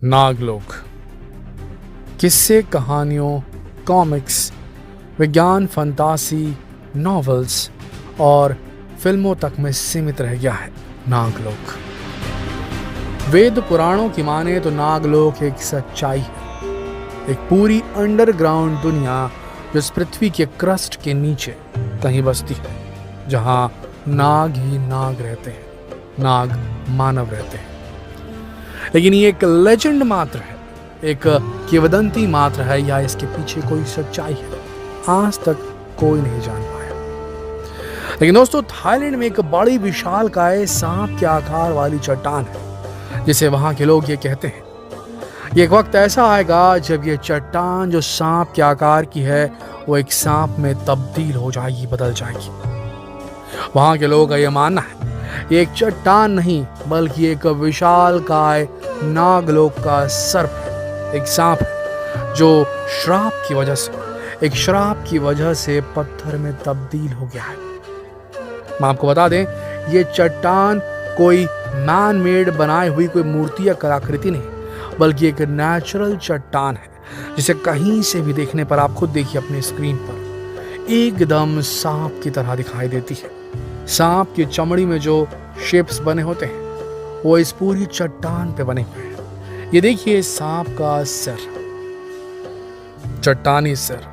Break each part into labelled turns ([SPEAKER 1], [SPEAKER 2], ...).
[SPEAKER 1] नागलोक किस्से, कहानियों, कॉमिक्स, विज्ञान, फंतासी, नॉवेल्स और फिल्मों तक में सीमित रह गया है नागलोक। वेद पुराणों की माने तो नागलोक एक सच्चाई है, एक पूरी अंडरग्राउंड दुनिया जो इस पृथ्वी के क्रस्ट के नीचे कहीं बसती है, जहां नाग ही नाग रहते हैं, नाग मानव रहते हैं। लेकिन ये एक लेजेंड मात्र है, एक किंवदंती मात्र है, या इसके पीछे कोई सच्चाई है, आज तक कोई नहीं जान पाया। लेकिन दोस्तों, थाईलैंड में एक बड़ी विशालकाय सांप के आकार वाली चट्टान है, जिसे वहां के लोग ये कहते हैं ये एक वक्त ऐसा आएगा जब ये चट्टान जो सांप के आकार की है वो एक सांप में तब्दील हो जाएगी, बदल जाएगी। वहां के लोगों का यह मानना है ये एक चट्टान नहीं बल्कि एक विशालकाय नागलोक का सर्प है, एक सांप है जो श्राप की वजह से पत्थर में तब्दील हो गया है। मैं आपको बता दें, ये चट्टान कोई मैन मेड बनाई हुई कोई मूर्ति या कलाकृति नहीं, बल्कि एक नेचुरल चट्टान है, जिसे कहीं से भी देखने पर, आप खुद देखिए अपनी स्क्रीन पर, एकदम सांप की तरह दिखाई देती है। सांप की चमड़ी में जो शेप्स बने होते हैं वो इस पूरी चट्टान पे बने हुए हैं। ये देखिए सांप का सिर, चट्टानी सिर।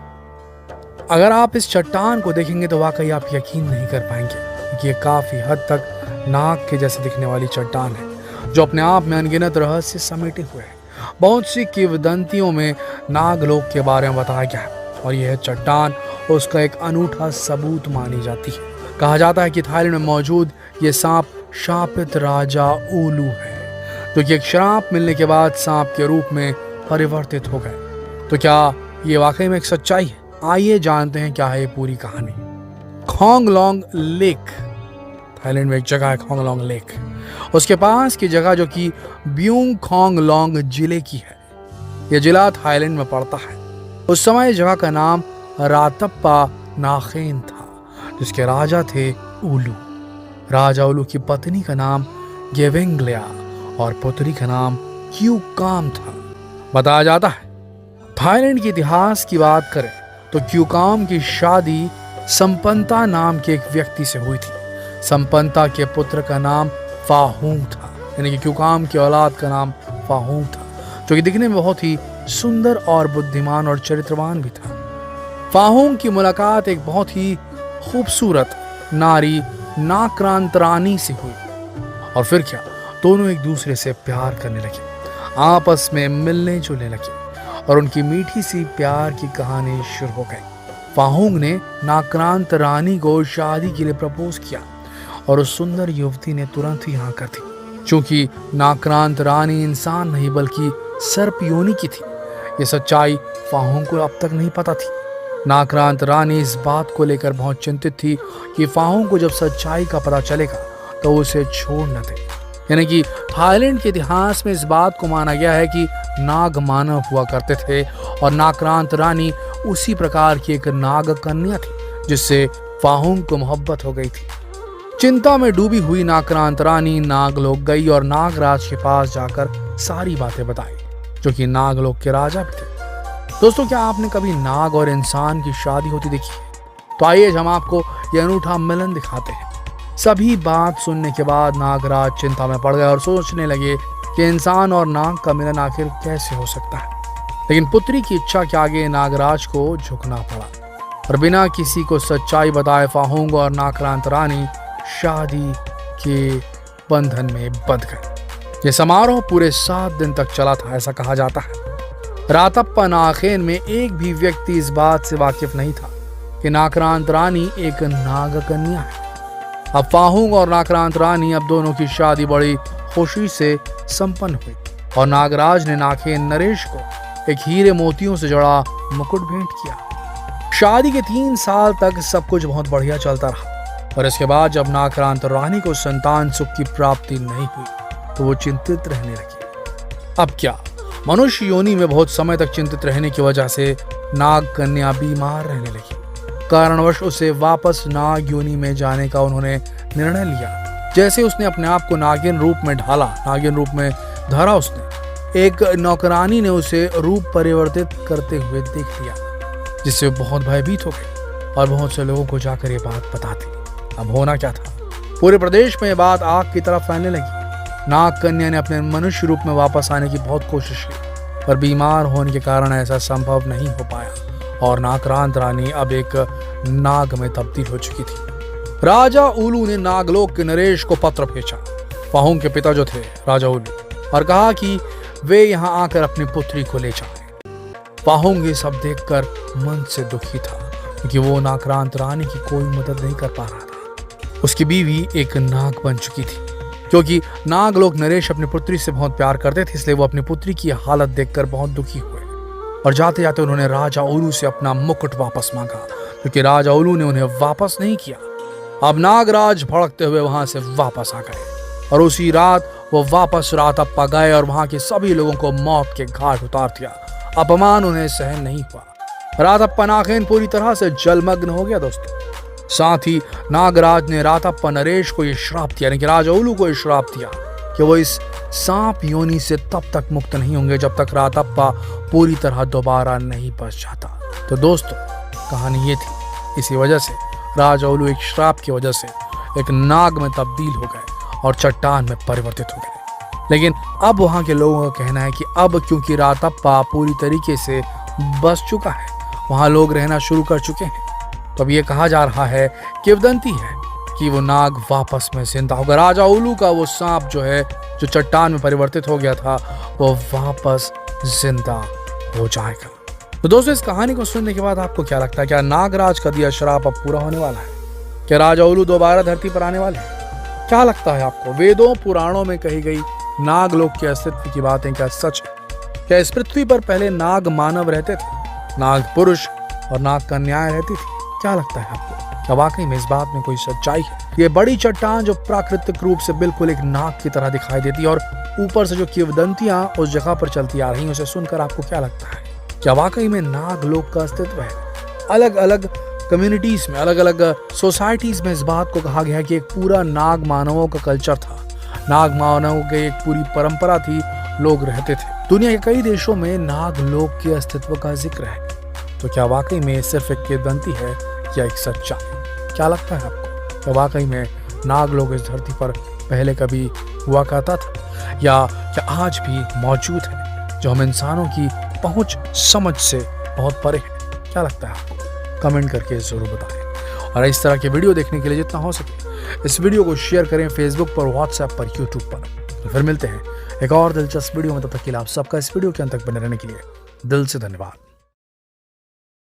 [SPEAKER 1] अगर आप इस चट्टान को देखेंगे तो वाकई आप यकीन नहीं कर पाएंगे कि ये काफी हद तक नाग के जैसे दिखने वाली चट्टान है, जो अपने आप में अनगिनत रहस्य समेटे हुए है। बहुत सी किंवदंतियों में नागलोक के बारे में बताया गया है और यह चट्टान उसका एक अनूठा सबूत मानी जाती है। कहा जाता है कि थाईलैंड में मौजूद ये सांप शापित राजा उलू है, जो कि एक श्राप मिलने के बाद सांप के रूप में परिवर्तित हो गए। तो क्या ये वाकई में एक सच्चाई है? आइए जानते हैं क्या है ये पूरी कहानी। खोंगलोंग लेक, थाईलैंड में एक जगह है खोंगलोंग लेक। उसके पास की जगह जो कि ब्यूंग खोंगलोंग जिले की है, यह जिला थाईलैंड में पड़ता है। उस समय जगह का नाम रातप्पा नाखेन था, जिसके राजा थे उलू। राजा उलू की पत्नी का नाम गेवेंग्लिया और पुत्री का नाम क्यूकाम था। बताया जाता है थाईलैंड के इतिहास की बात करें तो क्यूकाम की शादी संपन्ता नाम के एक व्यक्ति से हुई थी। संपन्ता के पुत्र का नाम फाहूंग था, यानी कि क्यूकाम की औलाद का नाम फाहूंग था, जो कि दिखने में बहुत ही सुंदर और बुद्धिमान और चरित्रवान भी था। फाहूंग की मुलाकात एक बहुत ही खूबसूरत नारी नाक्रांतरानी से हुई और फिर क्या, दोनों एक दूसरे से प्यार करने लगे, आपस में मिलने जुलने लगे और उनकी मीठी सी प्यार की कहानी शुरू हो गई। फाहूंग ने नाक्रांतरानी को शादी के लिए प्रपोज किया और उस सुंदर युवती ने तुरंत ही हाँ कर दी। चूंकि नाक्रांतरानी इंसान नहीं बल्कि सर्प योनि की थी, ये सच्चाई फाहूंग को अब तक नहीं पता थी। नाक्रांतरानी इस बात को लेकर बहुत चिंतित थी कि फाहूंग को जब सच्चाई का पता चलेगा तो उसे छोड़ न दे। यानी कि थाईलैंड के इतिहास में इस बात को माना गया है कि नाग मानव हुआ करते थे और नाक्रांतरानी उसी प्रकार की एक नाग कन्या थी जिससे फाहूंग को मोहब्बत हो गई थी। चिंता में डूबी हुई नाक्रांतरानी नागलोक गई और नागराज के पास जाकर सारी बातें बताई, जो कि नागलोक के राजा भी थे। दोस्तों, क्या आपने कभी नाग और इंसान की शादी होती देखी है? तो आइए हम आपको यह अनूठा मिलन दिखाते हैं। सभी बात सुनने के बाद नागराज चिंता में पड़ गए और सोचने लगे कि इंसान और नाग का मिलन आखिर कैसे हो सकता है। लेकिन पुत्री की इच्छा के आगे नागराज को झुकना पड़ा और बिना किसी को सच्चाई बताए फाहूंग और नाक्रांतरानी शादी के बंधन में बंध गए। यह समारोह पूरे 7 दिन तक चला था, ऐसा कहा जाता है। रातप्पा नाखेन में एक भी व्यक्ति इस बात से वाकिफ नहीं था कि नाक्रांतरानी एक नाग कन्या है। अब फाहूंग और नाक्रांतरानी अब दोनों की शादी बड़ी खुशी से संपन्न हुई और नागराज ने नाखेन नरेश को एक हीरे मोतियों से जड़ा मुकुट भेंट किया। शादी के 3 साल तक सब कुछ बहुत बढ़िया चलता रहा और इसके बाद जब नाक्रांतरानी को संतान सुख की प्राप्ति नहीं हुई तो वो चिंतित रहने लगी। अब क्या, मनुष्य योनि में बहुत समय तक चिंतित रहने की वजह से नाग कन्या बीमार रहने लगी। कारणवश उसे वापस नाग योनि में जाने का उन्होंने निर्णय लिया। जैसे उसने अपने आप को नागिन रूप में ढाला, नागिन रूप में धरा उसने, एक नौकरानी ने उसे रूप परिवर्तित करते हुए देख लिया, जिससे बहुत भयभीत हो गई और बहुत से लोगों को जाकर ये बात बता दी। अब होना क्या था, पूरे प्रदेश में ये बात आग की तरफ फैलने लगी। नाग कन्या ने अपने मनुष्य रूप में वापस आने की बहुत कोशिश की, पर बीमार होने के कारण ऐसा संभव नहीं हो पाया और नागरांत रानी अब एक नाग में तब्दील हो चुकी थी। राजा उलू ने नागलोक के नरेश को पत्र भेजा, पाहुन के पिता जो थे राजा उलू, और कहा कि वे यहाँ आकर अपनी पुत्री को ले जाएं। पाहुन ये सब देखकर मन से दुखी था, क्योंकि वो नागरांत रानी की कोई मदद नहीं कर पा रहा था। उसकी बीवी एक नाग बन चुकी थी। क्योंकि नागलोक नरेश अपनी पुत्री से बहुत प्यार करते थे, इसलिए वो अपनी पुत्री की हालत देखकर बहुत दुखी हुए और जाते जाते उन्होंने राजा उलू से अपना मुकुट वापस मांगा, क्योंकि राजा उलू ने उन्हें वापस नहीं किया। अब नागराज भड़कते हुए वहां से वापस आ गए और उसी रात वो वापस रातप्पा गए और वहां के सभी लोगों को मौत के घाट उतार दिया। अपमान उन्हें सहन नहीं हुआ। रातप्पा नागेन पूरी तरह से जलमग्न हो गया दोस्तों। साथ ही नागराज ने रातप्पा नरेश को यह श्राप दिया, यानी कि राजा उलू को यह श्राप दिया कि वो इस सांप योनि से तब तक मुक्त नहीं होंगे जब तक रातप्पा पूरी तरह दोबारा नहीं बच जाता। तो दोस्तों कहानी ये थी। इसी वजह से राजा उलू एक श्राप की वजह से एक नाग में तब्दील हो गए और चट्टान में परिवर्तित हो गए। लेकिन अब वहां के लोगों का कहना है कि अब क्योंकि रातप्पा पूरी तरीके से बच चुका है, वहां लोग रहना शुरू कर चुके हैं, तो अब ये कहा जा रहा है, किंवदंती है कि वो नाग वापस में जिंदा होगा। राजा उलू का वो सांप जो है, जो चट्टान में परिवर्तित हो गया था, वो वापस जिंदा हो जाएगा। तो दोस्तों इस कहानी को सुनने के बाद आपको क्या लगता है? क्या नागराज का दिया श्राप अब पूरा होने वाला है? क्या राजा उलू दोबारा धरती पर आने वाले हैं? क्या लगता है आपको? वेदों पुराणों में कही गई नागलोक के अस्तित्व की बातें क्या सच है? क्या इस पृथ्वी पर पहले नाग मानव रहते थे, नाग पुरुष और नाग कन्याएं रहती थी? क्या लगता है आपको? क्या वाकई में इस बात में कोई सच्चाई है? ये बड़ी चट्टान जो प्राकृतिक रूप से बिल्कुल एक नाग की तरह दिखाई देती है और ऊपर से जो किंवदंतियां उस जगह पर चलती आ रही हैं, उसे सुनकर आपको क्या लगता है? क्या वाकई में नागलोक का अस्तित्व है? अलग अलग कम्युनिटीज में, अलग अलग सोसाइटीज में इस बात को कहा गया है कि एक पूरा नाग मानवों का कल्चर था, नाग मानवों की एक पूरी परंपरा थी, लोग रहते थे। दुनिया के कई देशों में नागलोक के अस्तित्व का जिक्र है। तो क्या वाकई में सिर्फ एक किंवदंती है या एक सच्चाई? क्या लगता है आपको? क्या वाकई में नागलोक इस धरती पर पहले कभी हुआ करता था, या क्या आज भी मौजूद है, जो हम इंसानों की पहुंच समझ से बहुत परे है? क्या लगता है आपको? कमेंट करके जरूर बताएं। और इस तरह के वीडियो देखने के लिए जितना हो सके इस वीडियो को शेयर करें फेसबुक पर, व्हाट्सएप पर, यूट्यूब पर। तो फिर मिलते हैं एक और दिलचस्प वीडियो में। तब तक के लिए आप सबका इस वीडियो के अंत तक बने रहने के लिए दिल से धन्यवाद।